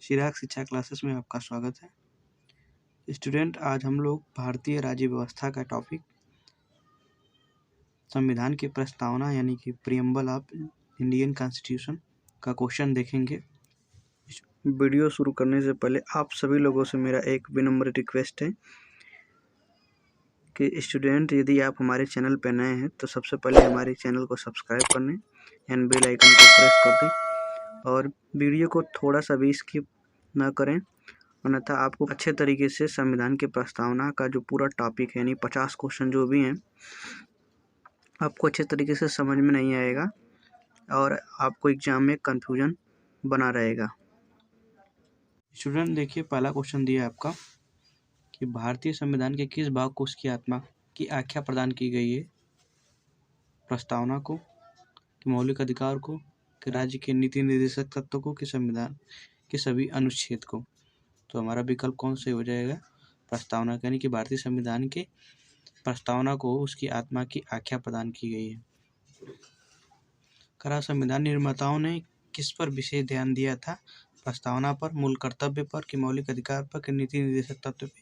चिराग शिक्षा क्लासेस में आपका स्वागत है। स्टूडेंट, आज हम लोग भारतीय राज्य व्यवस्था का टॉपिक संविधान की प्रस्तावना यानी कि प्रीएम्बल ऑफ इंडियन कॉन्स्टिट्यूशन का क्वेश्चन देखेंगे। वीडियो शुरू करने से पहले आप सभी लोगों से मेरा एक विनम्र रिक्वेस्ट है कि स्टूडेंट, यदि आप हमारे चैनल पर नए हैं तो सबसे पहले हमारे चैनल को सब्सक्राइब कर लें एंड बेल आइकन को प्रेस कर दें और वीडियो को थोड़ा सा भी स्किप ना करें, अन्यथा आपको अच्छे तरीके से संविधान की प्रस्तावना का जो पूरा टॉपिक है यानी 50 क्वेश्चन जो भी हैं आपको अच्छे तरीके से समझ में नहीं आएगा और आपको एग्जाम में कंफ्यूजन बना रहेगा। स्टूडेंट देखिए, पहला क्वेश्चन दिया है आपका कि भारतीय संविधान के किस भाग को उसकी आत्मा की आख्या प्रदान की गई है। प्रस्तावना को, कि मौलिक अधिकार को, कि राज्य के नीति निर्देशक तत्व को, कि संविधान के सभी अनुच्छेद को। तो हमारा विकल्प कौन से हो जाएगा? प्रस्तावना, यानी कि भारतीय संविधान के प्रस्तावना को उसकी आत्मा की आख्या प्रदान की गई है। करा संविधान निर्माताओं ने किस पर विशेष ध्यान दिया था? प्रस्तावना पर, मूल कर्तव्य पर, कि मौलिक अधिकार पर, कि नीति निर्देशक तत्व पर।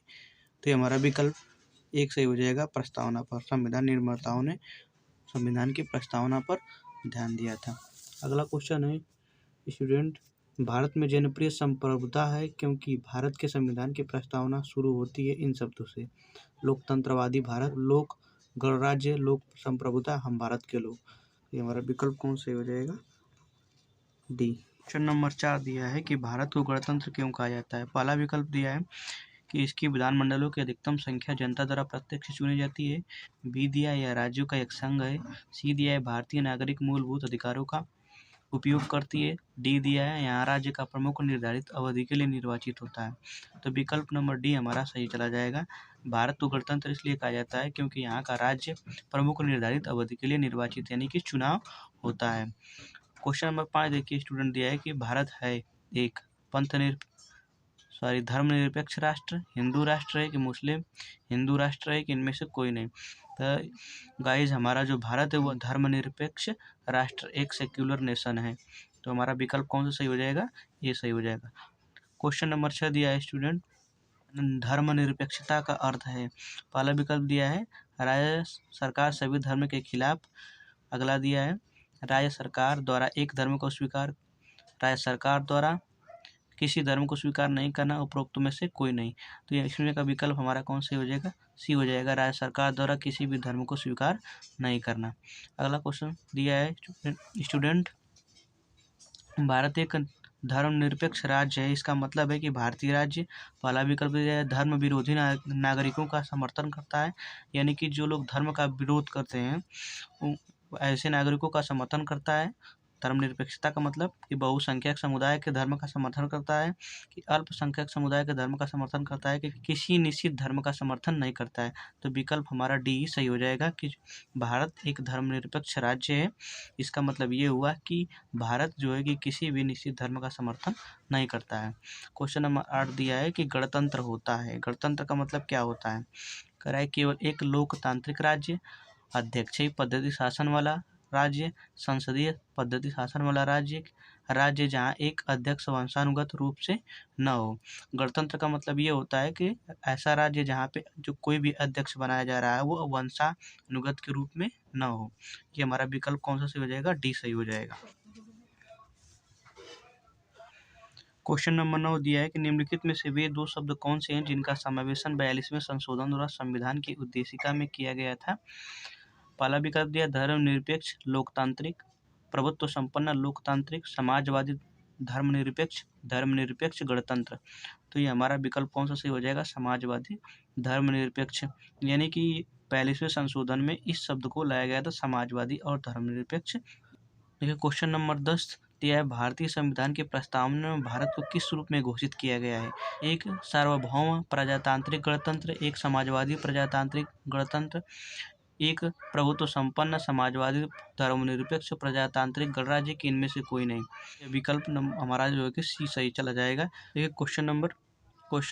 तो हमारा विकल्प एक सही हो जाएगा, प्रस्तावना पर। संविधान निर्माताओं ने संविधान की प्रस्तावना पर ध्यान दिया था। अगला क्वेश्चन है स्टूडेंट, भारत में जनप्रिय संप्रभुता है क्योंकि भारत के संविधान की प्रस्तावना शुरू होती है इन शब्दों से: लोकतंत्रवादी भारत, लोक गणराज्य, लोक संप्रभुता, हम भारत के लोग। ये हमारा विकल्प कौन से हो जाएगा? डी। क्वेश्चन नंबर 4 दिया है कि भारत को गणतंत्र क्यों कहा जाता है। पहला विकल्प दिया है कि इसकी विधानमंडलों की अधिकतम संख्या जनता द्वारा प्रत्यक्ष चुनी जाती है। बी दिया है यह राज्यों का एक संघ है। सी दिया है भारतीय नागरिक मूलभूत अधिकारों का उपयोग करती है। डी दिया है यहाँ राज्य का प्रमुख निर्धारित अवधि के लिए निर्वाचित होता है। तो विकल्प नंबर डी हमारा सही चला जाएगा। भारत को गणतंत्र इसलिए कहा जाता है क्योंकि यहाँ का राज्य प्रमुख निर्धारित अवधि के लिए निर्वाचित यानी कि चुनाव होता है। क्वेश्चन नंबर 5 देखिए स्टूडेंट, दिया है कि भारत है एक धर्मनिरपेक्ष राष्ट्र, हिंदू राष्ट्र है कि मुस्लिम हिंदू राष्ट्र है कि इनमें से कोई नहीं। तो गाइज, हमारा जो भारत है वो धर्मनिरपेक्ष राष्ट्र, एक सेक्युलर नेशन है। तो हमारा विकल्प कौन सा सही हो जाएगा? ये सही हो जाएगा। क्वेश्चन नंबर 6 दिया है स्टूडेंट, धर्मनिरपेक्षता का अर्थ है। पहला विकल्प दिया है राज्य सरकार सभी धर्म के खिलाफ। अगला दिया है राज्य सरकार द्वारा एक धर्म को स्वीकार, राज्य सरकार द्वारा किसी धर्म को स्वीकार नहीं करना, उपरोक्त में से कोई नहीं। तो इसमें का विकल्प हमारा कौन सा हो जाएगा? सी हो जाएगा, राज्य सरकार द्वारा किसी भी धर्म को स्वीकार नहीं करना। अगला क्वेश्चन दिया है स्टूडेंट, भारत एक धर्मनिरपेक्ष राज्य है, इसका मतलब है कि भारतीय राज्य, पहला विकल्प दिया है धर्म विरोधी नागरिकों का समर्थन करता है, यानी कि जो लोग धर्म का विरोध करते हैं ऐसे नागरिकों का समर्थन करता है। धर्मनिरपेक्षता का मतलब कि बहुसंख्यक समुदाय के धर्म का समर्थन करता है, कि अल्पसंख्यक समुदाय के धर्म का समर्थन करता है, कि किसी निश्चित धर्म का समर्थन नहीं करता है। तो विकल्प हमारा डी ही सही हो जाएगा कि भारत एक धर्मनिरपेक्ष राज्य है। इसका मतलब ये हुआ कि भारत जो है कि किसी भी निश्चित धर्म का समर्थन नहीं करता है। क्वेश्चन नंबर 8 दिया है कि गणतंत्र होता है, गणतंत्र का मतलब क्या होता है? कह रहा है केवल एक लोकतांत्रिक राज्य, अध्यक्षीय पद्धति शासन वाला राज्य, संसदीय पद्धति शासन वाला राज्य, राज्य जहाँ एक अध्यक्ष वंशानुगत रूप से न हो। गणतंत्र का मतलब ये होता है कि ऐसा राज्य जहाँ पे जो कोई भी अध्यक्ष बनाया जा रहा है वो वंशानुगत के रूप में न हो। ये हमारा विकल्प कौन सा सही हो जाएगा? डी सही हो जाएगा। क्वेश्चन नंबर 9 दिया है कि निम्नलिखित में से वे दो शब्द कौन से हैं जिनका समावेशन 42वें संशोधन द्वारा संविधान की उद्देशिका में किया गया था। पहला विकल्प दिया धर्मनिरपेक्ष लोकतांत्रिक, प्रभुत्व संपन्न लोकतांत्रिक, समाजवादी धर्मनिरपेक्ष, धर्मनिरपेक्ष गणतंत्र। तो ये हमारा विकल्प कौन सा सही हो जाएगा? समाजवादी धर्मनिरपेक्ष, यानी कि 42वें संशोधन में इस शब्द को लाया गया था, समाजवादी और धर्मनिरपेक्ष। देखिए क्वेश्चन नंबर 10 दिया है भारतीय संविधान के प्रस्तावना में भारत को किस रूप में घोषित किया गया है। एक सार्वभौम प्रजातांत्रिक गणतंत्र, एक समाजवादी प्रजातांत्रिक गणतंत्र, एक प्रभुत्व संपन्न समाजवादी धर्मनिरपेक्ष प्रजातांत्रिक गणराज्य की इनमें से कोई नहीं। विकल्प हमारा जो है कि सी सही चला जाएगा। देखिए क्वेश्चन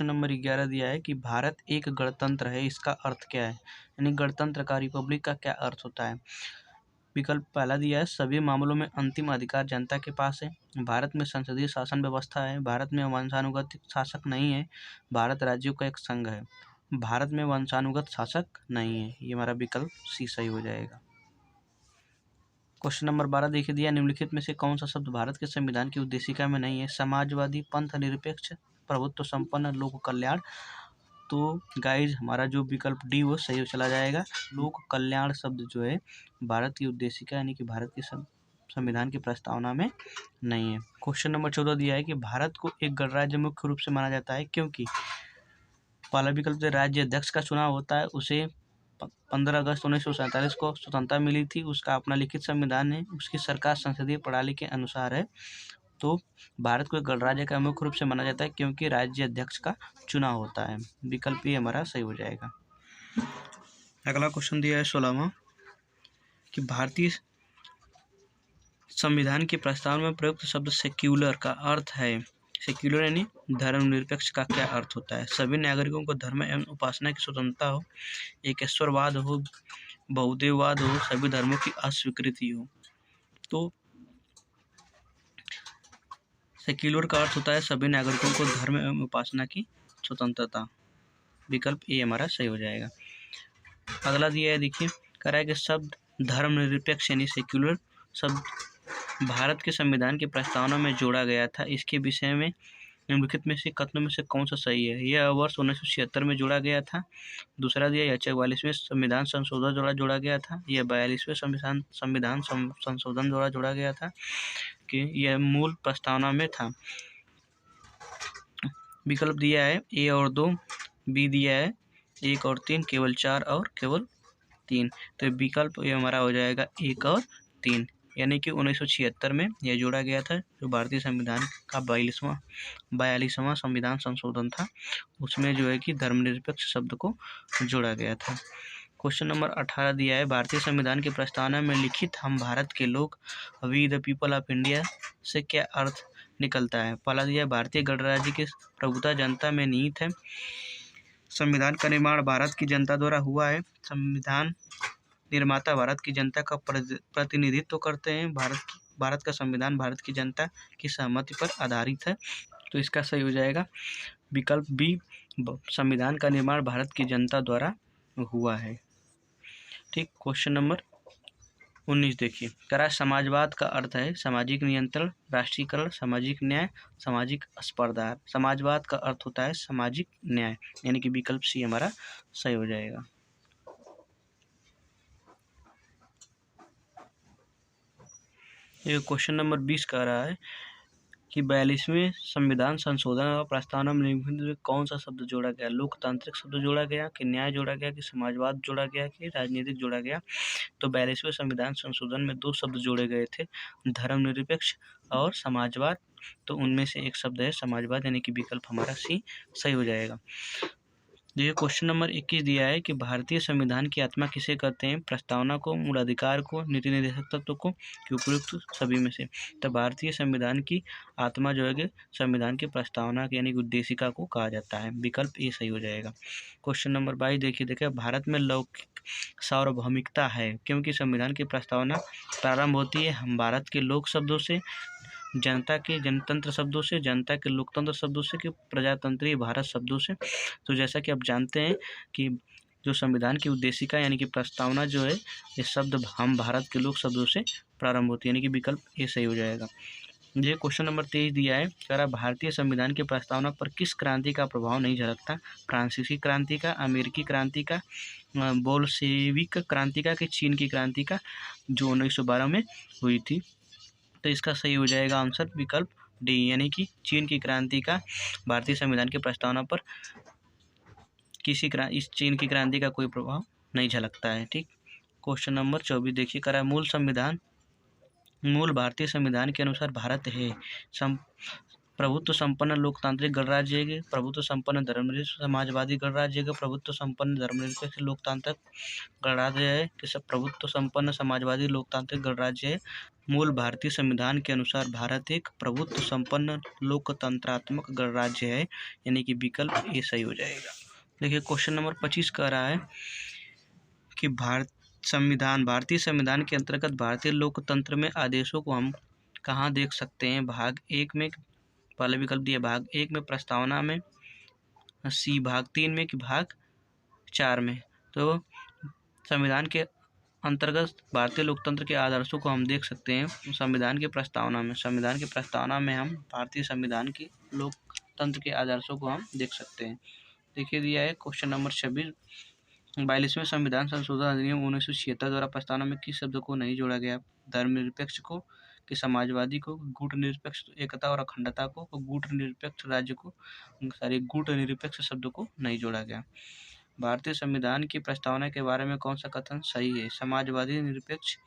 नंबर 11 दिया है कि भारत एक गणतंत्र है, इसका अर्थ क्या है? यानी गणतंत्र का, रिपब्लिक का क्या अर्थ होता है? विकल्प पहला दिया है सभी मामलों में अंतिम अधिकार जनता के पास है। भारत में संसदीय शासन व्यवस्था है। भारत में वंशानुगत शासक नहीं है। भारत राज्यों का एक संघ है। भारत में वंशानुगत शासक नहीं है। ये हमारा विकल्प सी सही हो जाएगा। क्वेश्चन नंबर 12 देखिए दिया निम्नलिखित में से कौन सा शब्द भारत के संविधान की उद्देशिका में नहीं है। समाजवादी, पंथ निरपेक्ष, प्रभुत्व संपन्न, लोक कल्याण। तो गाइज हमारा जो विकल्प डी वो सही चला जाएगा। लोक कल्याण शब्द जो है भारत की उद्देशिका यानी कि भारत के संविधान की प्रस्तावना में नहीं है। क्वेश्चन नंबर 14 दिया है कि भारत को एक गणराज्य मुख्य रूप से माना जाता है क्योंकि पहला विकल्प राज्य अध्यक्ष का चुनाव होता है। उसे 15 अगस्त 1947 को स्वतंत्रता मिली थी। उसका अपना लिखित संविधान है। उसकी सरकार संसदीय प्रणाली के अनुसार है। तो भारत को एक गणराज्य का मुख्य रूप से माना जाता है क्योंकि राज्य अध्यक्ष का चुनाव होता है। विकल्प ये हमारा सही हो जाएगा। अगला क्वेश्चन दिया है 16वां कि भारतीय संविधान की प्रस्तावना में प्रयुक्त शब्द सेक्युलर का अर्थ है। सेक्युलर यानी धर्मनिरपेक्ष का क्या अर्थ होता है। सभी नागरिकों को धर्म एवं उपासना की स्वतंत्रता हो, एकेश्वरवाद हो, बहुदेववाद हो, सभी धर्मों की अस्वीकृति हो। तो सेक्युलर का अर्थ होता है सभी नागरिकों को धर्म एवं उपासना की स्वतंत्रता। विकल्प ए हमारा सही हो जाएगा। अगला दिया है देखिए कह रहा है कि शब्द धर्मनिरपेक्ष यानी सेक्युलर शब्द भारत के संविधान की प्रस्तावना में जोड़ा गया था। इसके विषय में निम्नलिखित में से कथनों में से कौन सा सही है। यह वर्ष 1976 में जोड़ा गया था। दूसरा दिया यह 44वें संविधान संशोधन द्वारा जोड़ा गया था। यह 42वें संविधान संशोधन द्वारा जोड़ा गया था कि यह मूल प्रस्तावना में था। विकल्प दिया है ए और 2, बी दिया है 1 और 3, केवल 4 और केवल 3। तो विकल्प ये हमारा हो जाएगा 1 और 3 यानी कि 1976 में यह जोड़ा गया था। जो भारतीय संविधान का 42वां संविधान संशोधन था उसमें जो है कि धर्मनिरपेक्ष शब्द को जोड़ा गया था। क्वेश्चन नंबर 18 दिया है भारतीय संविधान की प्रस्तावना में लिखित हम भारत के लोग we the people of India से क्या अर्थ निकलता है। पहला दिया भारतीय गणराज्य की प्रभुता जनता में निहित है। संविधान का निर्माण भारत की जनता द्वारा हुआ है। संविधान निर्माता भारत की जनता का प्रतिनिधित्व करते हैं। भारत का संविधान भारत की जनता की सहमति पर आधारित है। तो इसका सही हो जाएगा विकल्प बी, संविधान का निर्माण भारत की जनता द्वारा हुआ है। ठीक। क्वेश्चन नंबर 19 देखिए करा समाजवाद का अर्थ है सामाजिक नियंत्रण, राष्ट्रीयकरण, सामाजिक न्याय, सामाजिक स्पर्धा। समाजवाद का अर्थ होता है सामाजिक न्याय यानी कि विकल्प सी हमारा सही हो जाएगा। ये क्वेश्चन नंबर 20 कह रहा है कि 42वें संविधान संशोधन और प्रस्तावना में निम्नलिखित में कौन सा शब्द जोड़ा गया। लोकतांत्रिक शब्द जोड़ा गया कि न्याय जोड़ा गया कि समाजवाद जोड़ा गया कि राजनीतिक जोड़ा गया। तो 42वें संविधान संशोधन में 2 शब्द जोड़े गए थे, धर्मनिरपेक्ष और समाजवाद। तो उनमें से एक शब्द है समाजवाद यानी कि विकल्प हमारा सी सही हो जाएगा। देखिए क्वेश्चन नंबर 21 दिया है कि भारतीय संविधान की आत्मा किसे कहते हैं। प्रस्तावना को, मूलाधिकार को, नीति निर्देशक तत्व को कि उपयुक्त सभी में से। तो भारतीय संविधान की आत्मा जो है कि संविधान की प्रस्तावना यानी उद्देशिका को कहा जाता है। विकल्प ए सही हो जाएगा। क्वेश्चन नंबर 22 देखिए भारत में लौकिक सार्वभौमिकता है क्योंकि संविधान की प्रस्तावना प्रारंभ होती है हम भारत के लोक शब्दों से, जनता के जनतंत्र शब्दों से, जनता के लोकतंत्र शब्दों से कि प्रजातंत्रीय भारत शब्दों से। तो जैसा कि आप जानते हैं कि जो संविधान की उद्देशिका यानी कि प्रस्तावना जो है ये शब्द हम भारत के लोक शब्दों से प्रारंभ होती है यानी कि विकल्प ए सही हो जाएगा। ये क्वेश्चन नंबर 23 दिया है कह रहा भारतीय संविधान की प्रस्तावना पर किस क्रांति का प्रभाव नहीं झलकता। फ्रांसीसी क्रांति का, अमेरिकी क्रांति का, बोल्शेविक क्रांति का कि चीन की क्रांति का जो 1912 में हुई थी। तो इसका सही हो जाएगा आंसर विकल्प डी यानी कि चीन की क्रांति का भारतीय संविधान की प्रस्तावना पर इस चीन की क्रांति का कोई प्रभाव नहीं झलकता है। ठीक। क्वेश्चन नंबर 24 देखिए करा मूल भारतीय संविधान के अनुसार भारत है प्रभुत्व संपन्न लोकतांत्रिक गणराज्य है, प्रभुत्व संपन्न धर्मनिरपेक्ष समाजवादी गणराज्य है, प्रभुत्व संपन्न धर्मनिरपेक्ष लोकतांत्रिक गणराज्य है कि प्रभुत्व संपन्न समाजवादी लोकतांत्रिक गणराज्य है। मूल भारतीय संविधान के अनुसार भारत एक प्रभुत्व संपन्न लोकतंत्रात्मक गणराज्य है यानी कि विकल्प ए सही हो जाएगा। देखिए क्वेश्चन नंबर 25 कह रहा है कि संविधान, भारतीय संविधान के अंतर्गत भारतीय लोकतंत्र में आदेशों को हम कहाँ देख सकते हैं? भाग 1 में पहला विकल्प दिया भाग 1 में, प्रस्तावना में, सी भाग 3 में कि भाग 4 में। तो संविधान के अंतर्गत भारतीय लोकतंत्र के आदर्शों को हम देख सकते हैं संविधान की प्रस्तावना में। संविधान की प्रस्तावना में हम भारतीय संविधान की लोकतंत्र के आदर्शों को हम देख सकते हैं। देखिए दिया है क्वेश्चन नंबर 26, 42वें संविधान संशोधन अधिनियम 1976 द्वारा प्रस्तावना में किस शब्द को नहीं जोड़ा गया? धर्मनिरपेक्ष को, कि समाजवादी को, गुट निरपेक्ष एकता और अखंडता को, गुट निरपेक्ष राज्य को, गुट निरपेक्ष शब्द को नहीं जोड़ा गया। भारतीय संविधान की प्रस्तावना के बारे में कौन सा कथन सही है? समाजवादी, निरपेक्ष,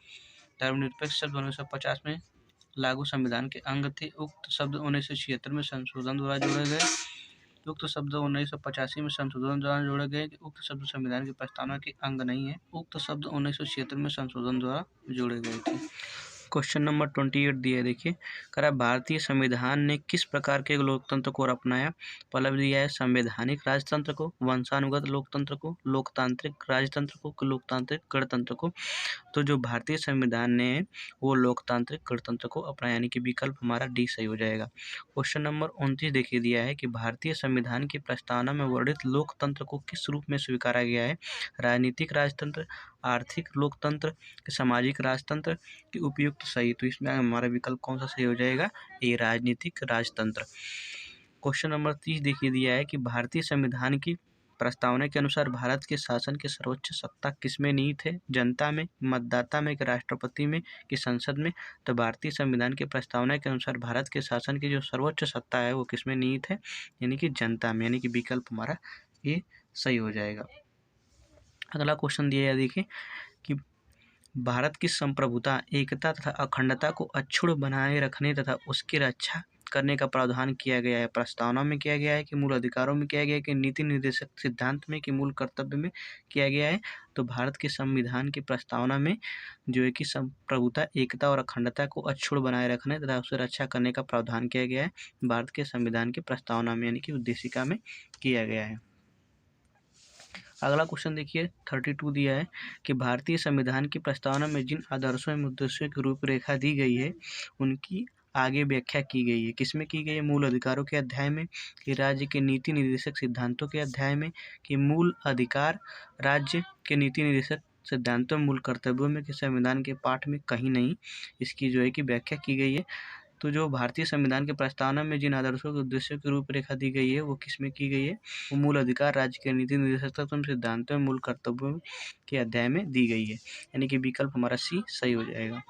धर्मनिरपेक्ष शब्द 1950 में लागू संविधान के अंग थे। उक्त शब्द 1976 में संशोधन द्वारा जोड़े गए। उक्त शब्द 1985 में संशोधन द्वारा जोड़े गए। उक्त शब्द संविधान की प्रस्तावना के अंग नहीं है। उक्त शब्द 1976 में संशोधन द्वारा जोड़े गए थे। क्वेश्चन नंबर 28 दिया है, देखिए करा भारतीय संविधान ने किस प्रकार के लोकतंत्र को अपनाया? पहला दिया है संवैधानिक राजतंत्र को, वंशानुगत लोकतंत्र को, लोकतांत्रिक राजतंत्र को, लोकतांत्रिक गणतंत्र को। तो जो भारतीय संविधान ने वो लोकतांत्रिक गणतंत्र को अपनाया, यानी कि विकल्प हमारा डी सही हो जाएगा। क्वेश्चन नंबर 29 देखिए दिया है कि भारतीय संविधान की प्रस्तावना में वर्णित लोकतंत्र को किस रूप में स्वीकारा गया है? राजनीतिक राजतंत्र, आर्थिक लोकतंत्र, सामाजिक राजतंत्र की उपयुक्त सही। तो इसमें हमारा विकल्प कौन सा सही हो जाएगा? ये राजनीतिक राजतंत्र। क्वेश्चन नंबर 30 देखिए दिया है कि भारतीय संविधान की प्रस्तावना के अनुसार भारत के शासन की सर्वोच्च सत्ता किसमें निहित है? जनता में, मतदाता में, कि राष्ट्रपति में, कि संसद में। तो भारतीय संविधान की प्रस्तावना के अनुसार भारत के शासन की जो सर्वोच्च सत्ता है वो किसमें निहित है? यानी कि जनता में, यानी कि विकल्प हमारा ये सही हो जाएगा। अगला क्वेश्चन दिया है, देखिए कि भारत की संप्रभुता, एकता तथा अखंडता को अक्षुण्ण बनाए रखने तथा उसकी रक्षा करने का प्रावधान किया गया है। प्रस्तावना में किया गया है कि मूल अधिकारों में किया गया है कि नीति निर्देशक सिद्धांत में कि मूल कर्तव्य में किया गया है? तो भारत के संविधान की प्रस्तावना में जो है कि संप्रभुता, एकता और अखंडता को अक्षुण्ण बनाए रखने तथा उसकी रक्षा करने का प्रावधान किया गया है भारत के संविधान की प्रस्तावना में, यानी कि उद्देशिका में किया गया है। अगला क्वेश्चन देखिए 32 दिया है कि भारतीय संविधान की प्रस्तावना में जिन आदर्शों एवं उद्देश्यों की रूपरेखा दी गई है उनकी आगे व्याख्या की गई है। किसमें की गई है? मूल अधिकारों के अध्याय में, कि राज्य के नीति निर्देशक सिद्धांतों के अध्याय में, कि मूल अधिकार, राज्य के नीति निर्देशक सिद्धांतों, मूल कर्तव्यों में, कि संविधान के पाठ में कहीं नहीं इसकी जो है कि व्याख्या की गई है। तो जो भारतीय संविधान के प्रस्तावना में जिन आदर्शों के उद्देश्यों की रूपरेखा दी गई है वो किसमें की गई है? वो मूल अधिकार, राज्य के नीति निर्देशक सिद्धांतों, मूल कर्तव्यों के अध्याय में दी गई है, यानी कि विकल्प हमारा सी सही हो जाएगा।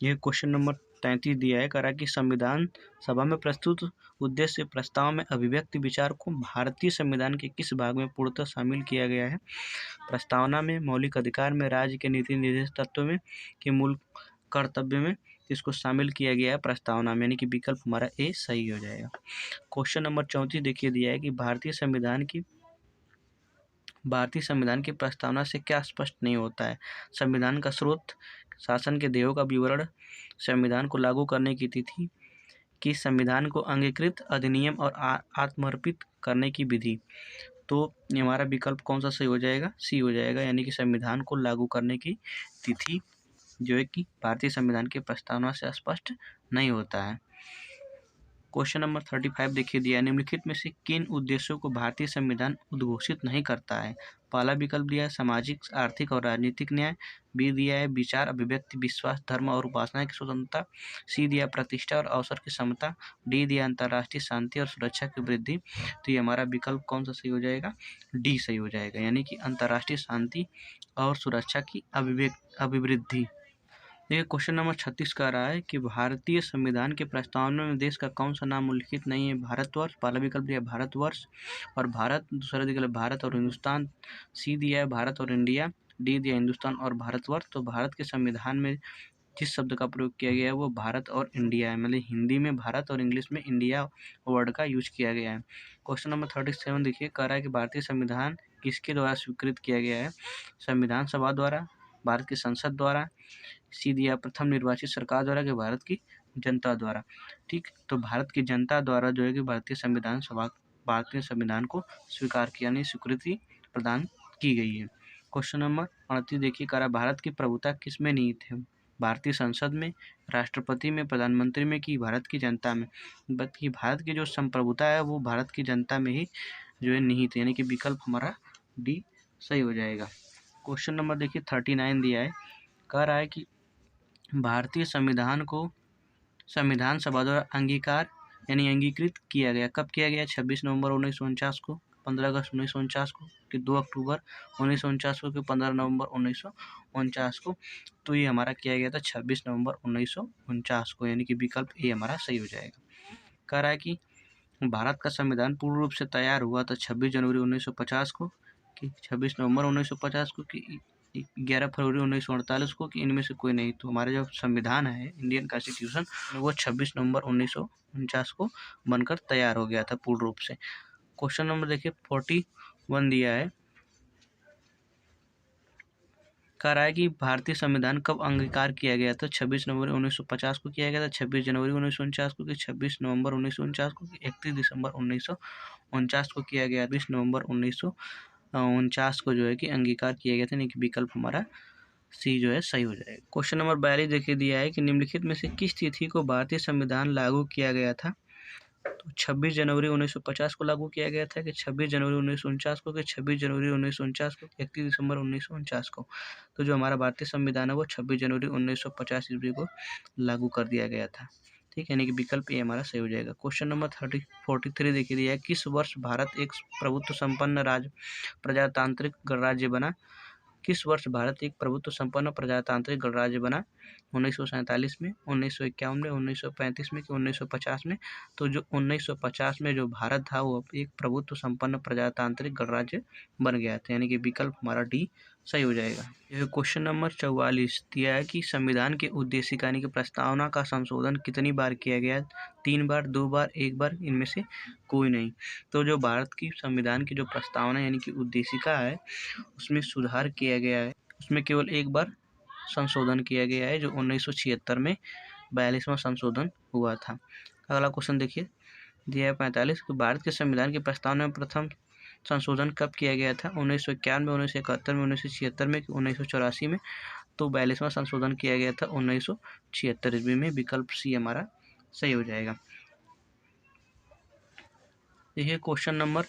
यह क्वेश्चन नंबर 33 दिया है, करा कि संविधान सभा में प्रस्तुत उद्देश्य प्रस्ताव में अभिव्यक्ति विचार को भारतीय संविधान के किस भाग में पूर्णतः शामिल किया गया है? प्रस्तावना में, मौलिक अधिकार में, राज्य के नीति निर्देशक तत्व में, कि मूल कर्तव्य में। इसको शामिल किया गया है प्रस्तावना में, यानी कि विकल्प हमारा ए सही हो जाएगा। क्वेश्चन नंबर 34 देखिए दिया है कि भारतीय संविधान की प्रस्तावना से क्या स्पष्ट नहीं होता है? संविधान का स्रोत, शासन के देयों का विवरण, संविधान को लागू करने की तिथि, कि संविधान को अंगीकृत, अधिनियम और आत्मर्पित करने की विधि। तो हमारा विकल्प कौन सा सही हो जाएगा? सी हो जाएगा, यानी कि संविधान को लागू करने की तिथि जो है कि भारतीय संविधान की प्रस्तावना से स्पष्ट नहीं होता है। क्वेश्चन नंबर 35 देखिए दिया, निम्नलिखित में से किन उद्देश्यों को भारतीय संविधान उद्घोषित नहीं करता है? पहला विकल्प दिया है सामाजिक, आर्थिक और राजनीतिक न्याय, बी दिया है विचार, अभिव्यक्ति, विश्वास, धर्म और उपासना की स्वतंत्रता, सी दिया प्रतिष्ठा और अवसर की समता, डी दिया अंतर्राष्ट्रीय शांति और सुरक्षा की वृद्धि। तो ये हमारा विकल्प कौन सा सही हो जाएगा? डी सही हो जाएगा, यानी कि अंतर्राष्ट्रीय शांति और सुरक्षा की अभिवृद्धि। देखिए क्वेश्चन नंबर 36 कह रहा है कि भारतीय संविधान के प्रस्तावना में देश का कौन सा नाम उल्लिखित नहीं है? भारतवर्ष, पहला विकल्प दिया भारतवर्ष और भारत, दूसरा विकल्प भारत और हिंदुस्तान, सी दिया है भारत और इंडिया, डी दिया हिंदुस्तान और भारतवर्ष। तो भारत के संविधान में जिस शब्द का प्रयोग किया गया है वो भारत और इंडिया है, मतलब हिंदी में भारत और इंग्लिश में इंडिया वर्ड का यूज किया गया है। क्वेश्चन नंबर 37 देखिए कह रहा है कि भारतीय संविधान किसके द्वारा स्वीकृत किया गया है? संविधान सभा द्वारा, भारत की संसद द्वारा, सी दिया प्रथम निर्वाचित सरकार द्वारा, कि भारत की जनता द्वारा। ठीक, तो भारत की जनता द्वारा जो है कि भारतीय संविधान को स्वीकार किया, यानी स्वीकृति प्रदान की गई है। क्वेश्चन नंबर 38 देखिए करा, भारत की प्रभुता किस में निहित है? भारतीय संसद में, राष्ट्रपति में, प्रधानमंत्री में कि भारत की जनता में? बल्कि भारत की जो संप्रभुता है वो भारत की जनता में ही जो है निहित है, यानी कि विकल्प हमारा डी सही हो जाएगा। क्वेश्चन नंबर देखिए 39 दिया है, कह रहा है कि भारतीय संविधान को संविधान सभा द्वारा अंगीकार यानी अंगीकृत किया गया, कब किया गया? 26 नवंबर 1949 को, 15 अगस्त 1949 को, कि 2 अक्टूबर 1949 को, कि 15 नवंबर 1949 को? तो ये हमारा किया गया था 26 नवंबर 1949 को, यानी कि विकल्प ए हमारा सही हो जाएगा। कह रहा है कि भारत का संविधान पूर्ण रूप से तैयार हुआ था 26 जनवरी 1950 को, कि 26 नवंबर 1950 को, कि 11 फरवरी 1948 को, कि इनमें से कोई नहीं? तो हमारा जो संविधान है इंडियन कॉन्स्टिट्यूशन वो 26 नवंबर 1949 को बनकर तैयार हो गया था पूर्ण रूप से। क्वेश्चन नंबर देखिए 41 दिया है, कह रहा है कि भारतीय संविधान कब अंगीकार किया गया था? 26 नवंबर 1950 को किया गया था, 26 जनवरी 1949 को, कि 26 नवंबर 1949 को, कि 31 दिसंबर 1949 को किया गया? 20 नवंबर 1949 को जो है कि अंगीकार किया गया था, यानी कि विकल्प हमारा सी जो है सही हो जाएगा। क्वेश्चन नंबर 42 देखिए दिया है कि निम्नलिखित में से किस तिथि को भारतीय संविधान लागू किया गया था? तो 26 जनवरी 1950 को लागू किया गया था, कि 26 जनवरी 1949 को, कि 26 जनवरी 1949 को, 31 दिसंबर 1949 को? तो जो हमारा भारतीय संविधान है वो 26 जनवरी 1950 ईस्वी को लागू कर दिया गया था। ठीक है, यानी कि विकल्प ए हमारा सही हो जाएगा। क्वेश्चन नंबर 43 देखिए दिया है, किस वर्ष भारत एक प्रभुत्व संपन्न प्रजातांत्रिक गणराज्य बना? किस वर्ष भारत एक प्रभुत्व संपन्न प्रजातांत्रिक गणराज्य बना? 1947 में, 1951 में, 1935 में, कि 1950 में? तो जो 1950 में जो भारत था वो एक प्रभुत्व संपन्न प्रजातांत्रिक गणराज्य बन गया था, यानी कि विकल्प हमारा डी सही हो जाएगा। यह क्वेश्चन नंबर 44 दिया है कि संविधान के उद्देशिका यानी कि प्रस्तावना का संशोधन कितनी बार किया गया? 3 बार, 2 बार, 1 बार, इनमें से कोई नहीं? तो जो भारत की संविधान की जो प्रस्तावना यानी कि उद्देशिका है उसमें सुधार किया गया है, उसमें केवल 1 बार संशोधन किया गया है, जो 1976 में 42वां संशोधन हुआ था। अगला क्वेश्चन देखिए दिया है 45 कि भारत के संविधान की प्रस्तावना में प्रथम संशोधन कब किया गया था? 1951 में, 1971 में, 1976 में, 1984 में? तो 42वां संशोधन किया गया था 1976 ईस्वी में, विकल्प सी हमारा सही हो जाएगा। देखिए क्वेश्चन नंबर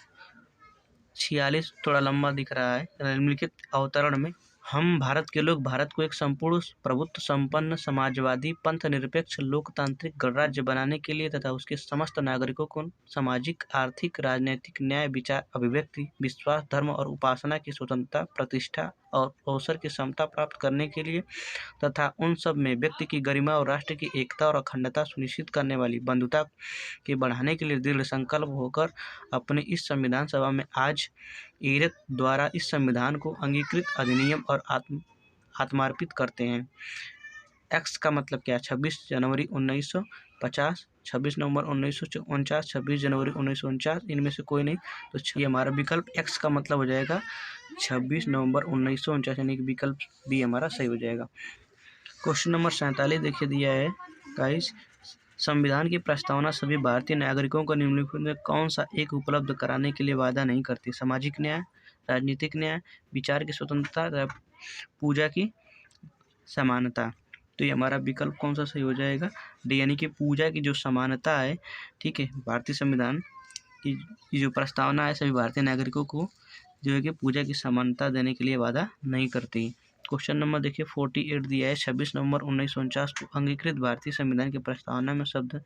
46 थोड़ा लंबा दिख रहा है। निम्नलिखित अवतरण में हम भारत के लोग भारत को एक संपूर्ण प्रभुत्व संपन्न समाजवादी पंथ निरपेक्ष लोकतांत्रिक गणराज्य बनाने के लिए तथा उसके समस्त नागरिकों को सामाजिक, आर्थिक, राजनीतिक न्याय, विचार, अभिव्यक्ति, विश्वास, धर्म और उपासना की स्वतंत्रता, प्रतिष्ठा और अवसर की समता प्राप्त करने के लिए तथा उन सब में व्यक्ति की गरिमा और राष्ट्र की एकता और अखंडता सुनिश्चित करने वाली बंधुता के बढ़ाने के लिए दृढ़ संकल्प होकर अपने इस संविधान सभा में आज एरत द्वारा इस संविधान को अंगीकृत अधिनियम और आत्मार्पित करते हैं। एक्स का मतलब क्या है? 26 जनवरी 1950, 26 नवंबर 1949, 26 जनवरी 1949, इनमें से कोई नहीं? तो ये हमारा विकल्प एक्स का मतलब हो जाएगा 26 नवंबर 1949, यानी कि विकल्प बी हमारा सही हो जाएगा। क्वेश्चन नंबर 47 देखिए दिया है गाइस, संविधान की प्रस्तावना सभी भारतीय नागरिकों को निम्नलिखित में कौन सा एक उपलब्ध कराने के लिए वादा नहीं करती? सामाजिक न्याय, राजनीतिक न्याय, विचार की स्वतंत्रता, पूजा की समानता? तो ये हमारा विकल्प कौन सा सही हो जाएगा? डी, यानी कि पूजा की जो समानता है, ठीक है, भारतीय संविधान की जो प्रस्तावना है सभी भारतीय नागरिकों को जो है कि पूजा की समानता देने के लिए वादा नहीं करती। क्वेश्चन नंबर देखिए 48 दिया है, 26 नवंबर 1949 को अंगीकृत भारतीय संविधान की प्रस्तावना में शब्द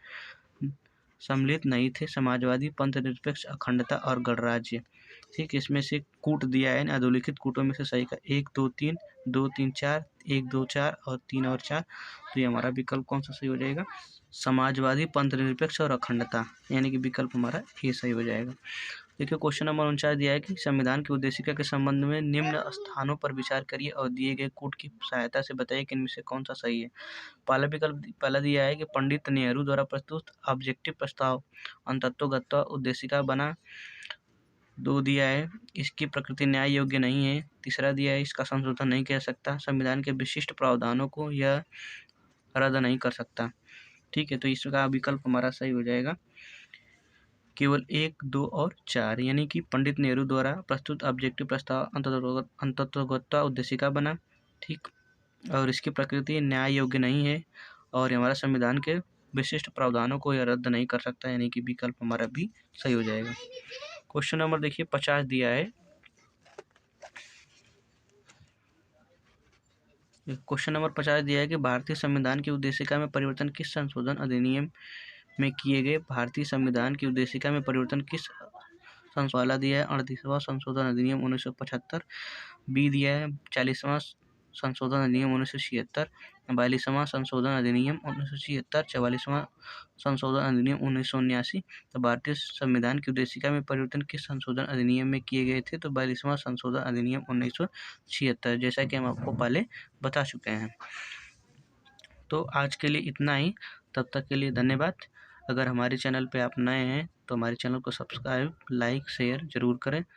सम्मिलित नहीं थे समाजवादी, पंथ निरपेक्ष, अखंडता और गणराज्य। ठीक, इसमें से कूट दिया है, अधोलिखित कूटों में से सही का 1, 2, 3, 2, 3, 4, 1, 2, 4 और 3 और 4। तो ये हमारा विकल्प कौन सा सही हो जाएगा? समाजवादी, पंथ निरपेक्ष और अखंडता, यानी कि विकल्प हमारा ये सही हो जाएगा। देखिए क्वेश्चन नंबर 49 दिया है कि संविधान की उद्देशिका के संबंध में निम्न स्थानों पर विचार करिए और दिए गए कूट की सहायता से बताइए कि इनमें से कौन सा सही है। पहला विकल्प पहला दिया है कि पंडित नेहरू द्वारा प्रस्तुत ऑब्जेक्टिव प्रस्ताव अंतत्वगत उद्देशिका बना। 2 दिया है इसकी प्रकृति न्याय योग्य नहीं है। तीसरा दिया है इसका संशोधन नहीं किया सकता, संविधान के विशिष्ट प्रावधानों को यह रद्द नहीं कर सकता। ठीक है, तो इसका विकल्प हमारा सही हो जाएगा केवल 1, 2 और 4 यानी कि पंडित नेहरू द्वारा प्रस्तुत ऑब्जेक्टिव प्रस्ताव अंतर्गतता उद्देशिका बना। ठीक, और इसकी प्रकृति न्याय योग्य नहीं है और हमारा संविधान के विशिष्ट प्रावधानों को यह रद्द नहीं कर सकता, यानी कि विकल्प हमारा भी सही हो जाएगा। क्वेश्चन नंबर देखिए 50 दिया है। क्वेश्चन नंबर 50 दिया है कि भारतीय संविधान की उद्देशिका में परिवर्तन किस संशोधन अधिनियम में किए गए। भारतीय संविधान की उद्देशिका में परिवर्तन किस वाला दिया है 38वां संशोधन अधिनियम 1975। बी दिया है 40वां संशोधन अधिनियम 1976, 42वां संशोधन अधिनियम 1976, 44वां संशोधन अधिनियम 1979। तो भारतीय संविधान की उद्देशिका में परिवर्तन किस संशोधन अधिनियम में किए गए थे, तो 42वां संशोधन अधिनियम 1976, जैसा कि हम आपको पहले बता चुके हैं। तो आज के लिए इतना ही, तब तक के लिए धन्यवाद। अगर हमारे चैनल पे आप नए हैं तो हमारे चैनल को सब्सक्राइब, लाइक, शेयर जरूर करें।